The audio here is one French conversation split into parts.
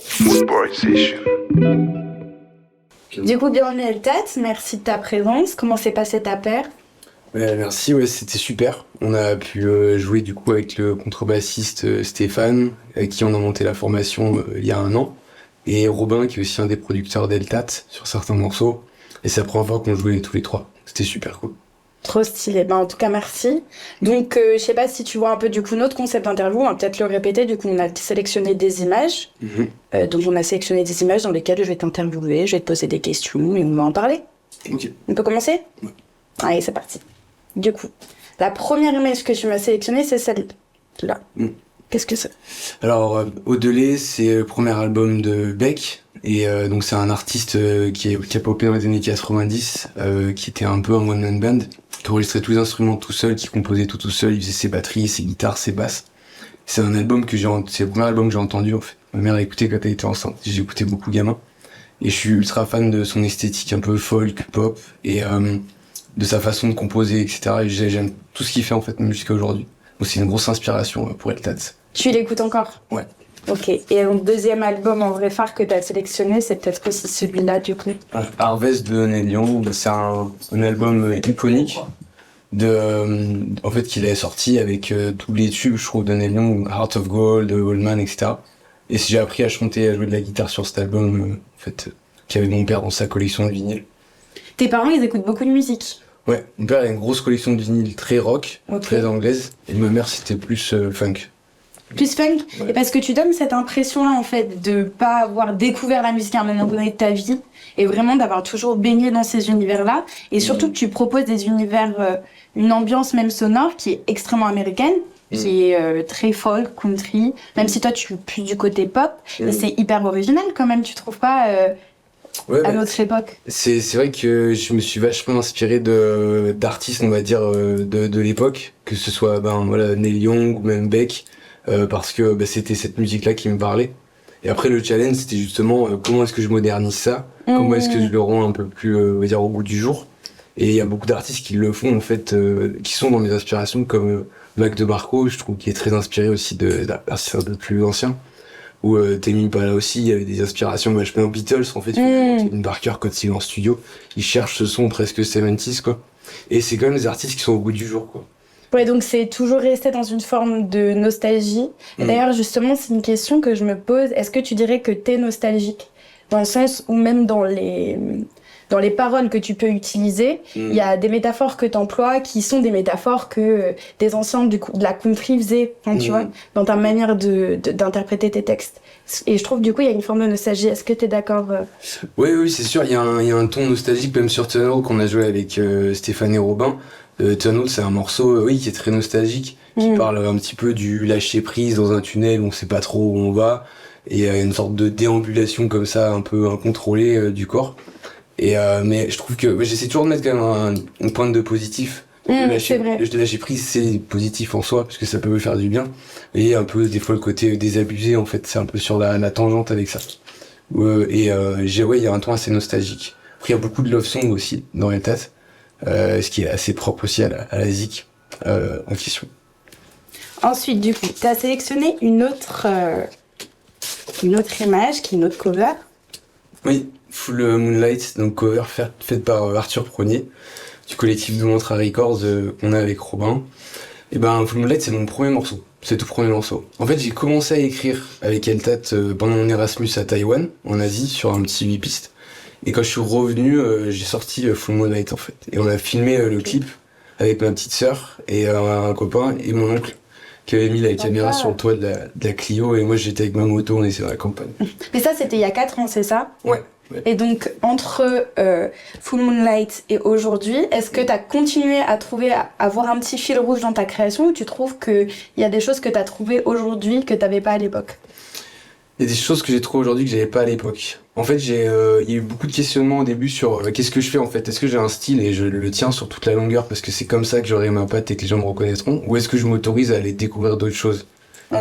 Footboy Session. Du coup, bienvenue Eltat, merci de ta présence. Comment s'est passée ta paire? Merci, c'était super. On a pu jouer du coup avec le contrebassiste Stéphane, avec qui on a monté la formation il y a 1 an, et Robin, qui est aussi un des producteurs d'Eltat sur certains morceaux. Et c'est la première fois qu'on jouait tous les 3. C'était super cool. Trop stylé. En tout cas, merci. Donc, je sais pas si tu vois un peu du coup notre concept d'interview. On va peut-être le répéter. Du coup, on a sélectionné des images. Donc, on a sélectionné des images dans lesquelles je vais t'interviewer, je vais te poser des questions et on va en parler. Ok. On peut commencer? Ouais. Allez, c'est parti. Du coup, la première image que tu m'as sélectionnée, c'est celle-là. Qu'est-ce que c'est? Alors, Au-delà, c'est le premier album de Beck. Et donc c'est un artiste qui a popé dans les années 90, qui était un peu un one-man band, qui enregistrait tous les instruments tout seul, qui composait tout seul, il faisait ses batteries, ses guitares, ses basses. C'est un album c'est le premier album que j'ai entendu en fait. Ma mère l'a écouté quand elle était enceinte, j'ai écouté beaucoup gamin. Et je suis ultra fan de son esthétique un peu folk, pop, et de sa façon de composer, etc. Et j'aime tout ce qu'il fait en fait, même jusqu'à aujourd'hui. Donc c'est une grosse inspiration pour Eltat. Tu l'écoutes encore? Ouais. Ok, et le deuxième album en vrai phare que tu as sélectionné, c'est peut-être aussi celui-là du coup. Harvest de Neil Young, c'est un album iconique en fait qu'il avait sorti avec tous les tubes, je trouve, de Neil Young, Heart of Gold, Old Man, etc. Et j'ai appris à chanter, à jouer de la guitare sur cet album, en fait, qu'avait mon père dans sa collection de vinyles. Tes parents, ils écoutent beaucoup de musique? Ouais, mon père a une grosse collection de vinyles très rock, très anglaise, et ma mère c'était plus funk. Plus funk? Ouais. Et parce que tu donnes cette impression-là, en fait, de pas avoir découvert la musique à un moment donné de ta vie, et vraiment d'avoir toujours baigné dans ces univers-là, et surtout que tu proposes des univers, une ambiance même sonore qui est extrêmement américaine, qui est très folk, country, même si toi tu es plus du côté pop, et c'est hyper original quand même, tu trouves pas, à notre époque? C'est vrai que je me suis vachement inspiré d'artistes, on va dire, de l'époque, que ce soit Neil Young ou même Beck, parce que c'était cette musique-là qui me parlait. Et après le challenge, c'était justement comment est-ce que je modernise ça, comment est-ce que je le rends un peu plus, on va dire, au goût du jour. Et il y a beaucoup d'artistes qui le font en fait, qui sont dans mes inspirations, comme Mac DeMarco, je trouve qu'il est très inspiré aussi d'artistes un peu plus anciens. Ou Tame Impala aussi, il y avait des inspirations vachement aux Beatles, en fait, une Barker quand il est en studio, il cherche ce son presque 70s, quoi. Et c'est quand même des artistes qui sont au goût du jour, quoi. Ouais, donc c'est toujours resté dans une forme de nostalgie. Et d'ailleurs, justement, c'est une question que je me pose. Est-ce que tu dirais que t'es nostalgique? Dans le sens où même dans les paroles que tu peux utiliser, il y a des métaphores que t'emploies qui sont des métaphores que des anciens de la country faisaient, tu vois, dans ta manière d'interpréter tes textes. Et je trouve, du coup, il y a une forme de nostalgie. Est-ce que t'es d'accord? Oui, c'est sûr, il y a un ton nostalgique, même sur Tunnel, qu'on a joué avec Stéphane et Robin. Tunnel, c'est un morceau, qui est très nostalgique, qui parle un petit peu du lâcher prise dans un tunnel, on sait pas trop où on va, et une sorte de déambulation comme ça, un peu incontrôlée du corps. Et mais je trouve que j'essaie toujours de mettre quand même une pointe de positif. C'est vrai. Le lâcher prise, c'est positif en soi, parce que ça peut me faire du bien. Et un peu, des fois, le côté désabusé, en fait, c'est un peu sur la tangente avec ça. Il y a un ton assez nostalgique. Après, il y a beaucoup de love songs aussi, dans les tasses. Ce qui est assez propre aussi à la zik en question. Ensuite, du coup, t'as sélectionné une autre image, qui est une autre cover. Oui, Full Moonlight, donc cover faite par Arthur Pronier, du collectif de Mantra Records qu'on a avec Robin. Et Full Moonlight, c'est mon premier morceau. C'est tout premier morceau. En fait, j'ai commencé à écrire avec Eltat pendant mon Erasmus à Taïwan, en Asie, sur un petit 8 pistes. Et quand je suis revenu, j'ai sorti Full Moonlight en fait. Et on a filmé le clip avec ma petite sœur et un copain et mon oncle qui avait mis la caméra sur le toit de la Clio, et moi j'étais avec ma moto, on était dans la campagne. Mais ça, c'était il y a 4 ans, c'est ça? Ouais. Et donc, entre Full Moonlight et aujourd'hui, est-ce que t'as continué à avoir un petit fil rouge dans ta création, ou tu trouves qu'il y a des choses que t'as trouvées aujourd'hui que t'avais pas à l'époque? Il y a des choses que j'ai trouvées aujourd'hui que j'avais pas à l'époque. En fait, il y a eu beaucoup de questionnements au début sur qu'est-ce que je fais en fait. Est-ce que j'ai un style et je le tiens sur toute la longueur parce que c'est comme ça que j'aurai ma patte et que les gens me reconnaîtront, ou est-ce que je m'autorise à aller découvrir d'autres choses?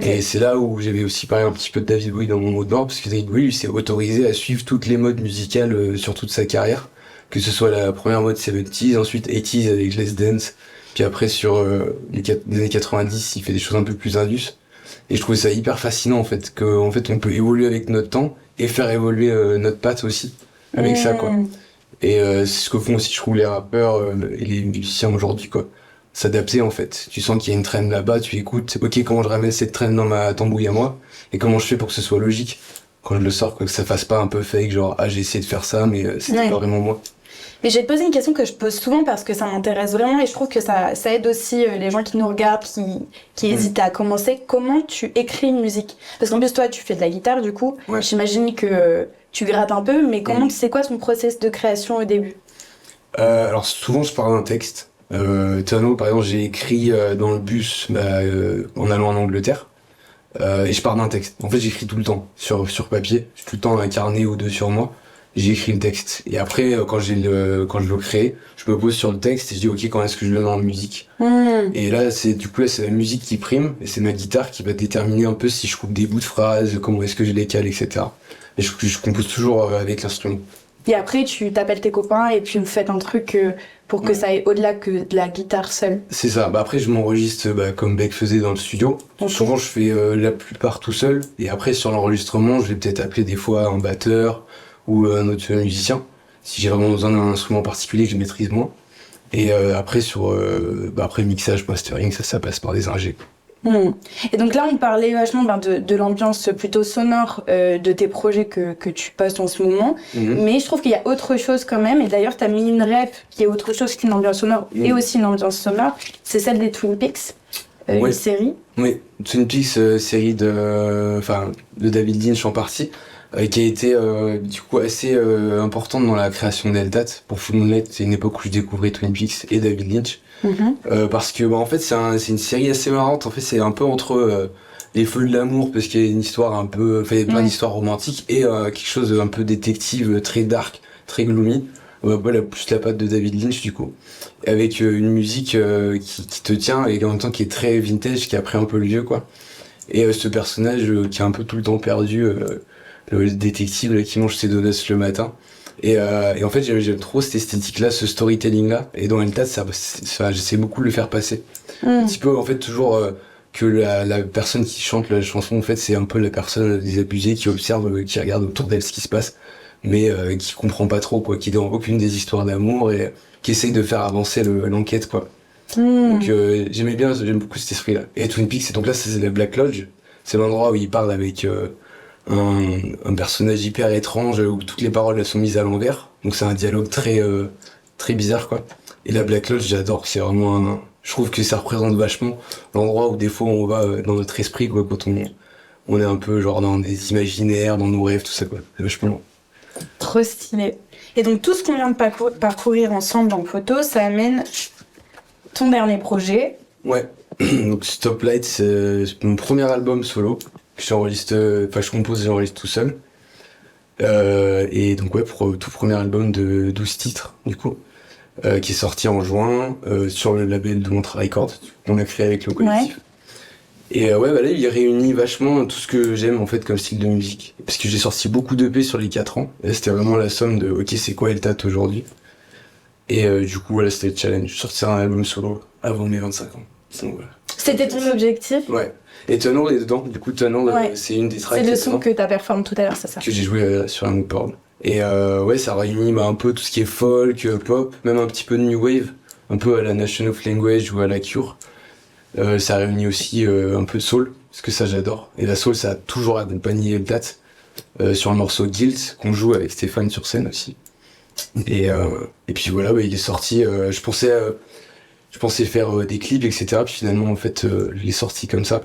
Et c'est là où j'avais aussi parlé un petit peu de David Bowie dans mon mot de bord, parce que David Bowie, lui, s'est autorisé à suivre toutes les modes musicales sur toute sa carrière, que ce soit la première mode 70s, ensuite 80s avec Let's Dance, puis après sur les années 90, il fait des choses un peu plus indus. Et je trouvais ça hyper fascinant en fait, qu'en fait on peut évoluer avec notre temps et faire évoluer notre patte aussi avec ça quoi. Et c'est ce que font aussi je trouve les rappeurs et les musiciens aujourd'hui quoi. S'adapter en fait. Tu sens qu'il y a une trend là-bas, tu écoutes, ok comment je ramène cette trend dans ma tambouille à moi et comment je fais pour que ce soit logique quand je le sors, quoi, que ça fasse pas un peu fake genre ah j'ai essayé de faire ça mais c'était pas vraiment moi. Mais je vais te poser une question que je pose souvent parce que ça m'intéresse vraiment et je trouve que ça aide aussi les gens qui nous regardent, qui hésitent à commencer. Comment tu écris une musique? Parce qu'en plus, toi, tu fais de la guitare, du coup. Ouais. J'imagine que tu grattes un peu, mais c'est quoi ton process de création au début? Alors, souvent, je pars d'un texte. Tano, par exemple, j'ai écrit dans le bus en allant en Angleterre. Et je pars d'un texte. En fait, j'écris tout le temps sur papier. J'ai tout le temps un carnet ou deux sur moi. J'ai écrit le texte. Et après, quand je le crée, je me pose sur le texte et je dis, ok, quand est-ce que je le mets en musique? Et là, c'est la musique qui prime et c'est ma guitare qui va déterminer un peu si je coupe des bouts de phrases, comment est-ce que je les cale, etc. Et je compose toujours avec l'instrument. Et après, tu t'appelles tes copains et puis vous faites un truc pour que ça aille au-delà que de la guitare seule. C'est ça. Après, je m'enregistre comme Beck faisait dans le studio. Souvent, je fais la plupart tout seul. Et après, sur l'enregistrement, je vais peut-être appeler des fois un batteur ou un autre musicien, si j'ai vraiment besoin d'un instrument particulier que je maîtrise moins. Et après, après mixage, mastering, ça passe par des ingés. Et donc là, on parlait vachement de l'ambiance plutôt sonore de tes projets que tu postes en ce moment. Mais je trouve qu'il y a autre chose quand même. Et d'ailleurs, tu as mis une rep qui est autre chose qu'une ambiance sonore et aussi une ambiance sonore. C'est celle des Twin Peaks, une série. Oui, Twin Peaks, série de David Lynch en partie. Qui a été du coup assez importante dans la création d'Eltat. Pour Full Moonlight, c'est une époque où je découvrais Twin Peaks et David Lynch. Parce que en fait c'est une série assez marrante. En fait c'est un peu entre les feux de l'amour parce qu'il y a une histoire un peu, il y a plein d'histoires romantiques et quelque chose un peu détective, très dark, très gloomy. Plus la patte de David Lynch du coup, avec une musique qui te tient et en même temps qui est très vintage, qui a pris un peu le vieux quoi. Et ce personnage qui est un peu tout le temps perdu. Le détective là, qui mange ses donuts le matin et en fait j'aime trop cette esthétique là, ce storytelling là, et dans Eltat j'essaie beaucoup de le faire passer un petit peu en fait toujours que la personne qui chante la chanson en fait c'est un peu la personne désabusée qui observe, qui regarde autour d'elle ce qui se passe mais qui comprend pas trop quoi, qui est dans aucune des histoires d'amour et qui essaye de faire avancer l'enquête quoi. Donc j'aime beaucoup cet esprit là. Et Twin Peaks, donc là c'est la Black Lodge, c'est l'endroit où il parle avec un personnage hyper étrange où toutes les paroles elles sont mises à l'envers, donc c'est un dialogue très bizarre quoi. Et la Black Lodge j'adore, c'est vraiment je trouve que ça représente vachement l'endroit où des fois on va dans notre esprit quoi, quand on est un peu genre dans des imaginaires, dans nos rêves, tout ça quoi, c'est vachement long. Trop stylé. Et donc tout ce qu'on vient de parcourir ensemble en photo, ça amène ton dernier projet. Ouais, donc Stoplight c'est mon premier album solo. Je compose et j'enregistre tout seul. Et donc pour tout premier album de 12 titres, du coup, qui est sorti en juin, sur le label de Montra Records, qu'on a créé avec le collectif. Et là, il réunit vachement tout ce que j'aime, en fait, comme style de musique. Parce que j'ai sorti beaucoup d'EP sur les 4 ans. Et c'était vraiment la somme de, ok, c'est quoi Eltat aujourd'hui? Et du coup, voilà, c'était le challenge. Sortir un album solo avant mes 25 ans. Donc, voilà. C'était ton objectif? Ouais. Et Tunnel est dedans, du coup Tunnel c'est une des tracks. C'est le son que t'as performé tout à l'heure, c'est ça? Que j'ai joué sur un Moodboard. Et ça réunit un peu tout ce qui est folk, pop, même un petit peu de new wave, un peu à la Nation of Language ou à la Cure. Ça réunit aussi un peu de soul, parce que ça j'adore. Et la soul ça a toujours accompagné Eltat, sur le morceau Guilt, qu'on joue avec Stéphane sur scène aussi. Et puis voilà, il est sorti, je pensais faire des clips, etc. Puis finalement en fait je l'ai sorti comme ça.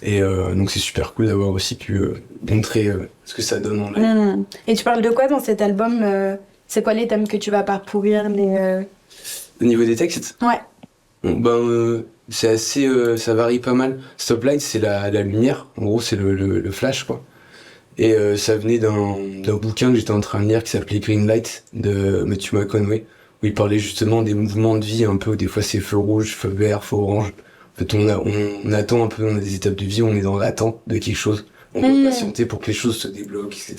Et donc c'est super cool d'avoir aussi pu montrer ce que ça donne en live. Et tu parles de quoi dans cet album? C'est quoi les thèmes que tu vas parcourir Au niveau des textes? Ouais. C'est assez, ça varie pas mal. Stoplight c'est la lumière, en gros c'est le flash quoi. Et ça venait d'un bouquin que j'étais en train de lire qui s'appelait Green Light de Matthew McConaughey, où il parlait justement des mouvements de vie un peu, où des fois c'est feu rouge, feu vert, feu orange. En fait, on attend un peu, on a des étapes de vie, on est dans l'attente de quelque chose. On peut patienter pour que les choses se débloquent, etc.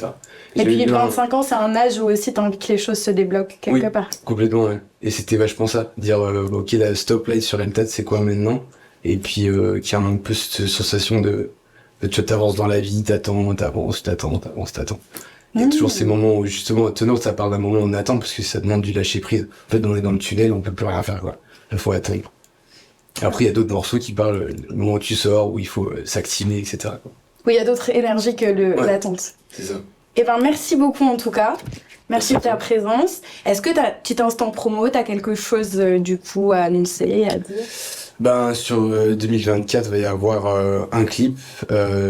Et puis 25 ans, c'est un âge où aussi t'as envie que les choses se débloquent quelque part. Complètement, ouais. Et c'était vachement ça. Dire, ok, la stoplight sur Eltat, c'est quoi maintenant? et puis qui a un peu cette sensation tu t'avances dans la vie, t'attends. Il y a toujours ces moments où justement, Tenor, ça parle d'un moment où on attend parce que ça demande du lâcher prise. En fait, on est dans le tunnel, on peut plus rien faire, quoi. Il faut attendre. Et après, il y a d'autres morceaux qui parlent du moment où tu sors, où il faut s'activer, etc. quoi. Oui, il y a d'autres énergies que l'attente. C'est ça. Eh ben, merci beaucoup en tout cas. Merci de ta présence. Est-ce que petit instant promo, t'as quelque chose du coup à annoncer, à dire? Ben, sur 2024, il va y avoir un clip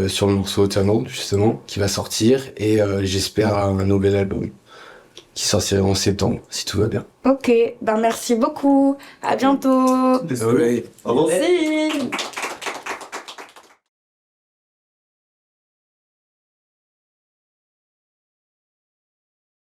sur le morceau Eternal, justement, qui va sortir, et j'espère un nouvel album qui sortira en septembre, si tout va bien. Ok, ben merci beaucoup. À bientôt. Désolé. Merci.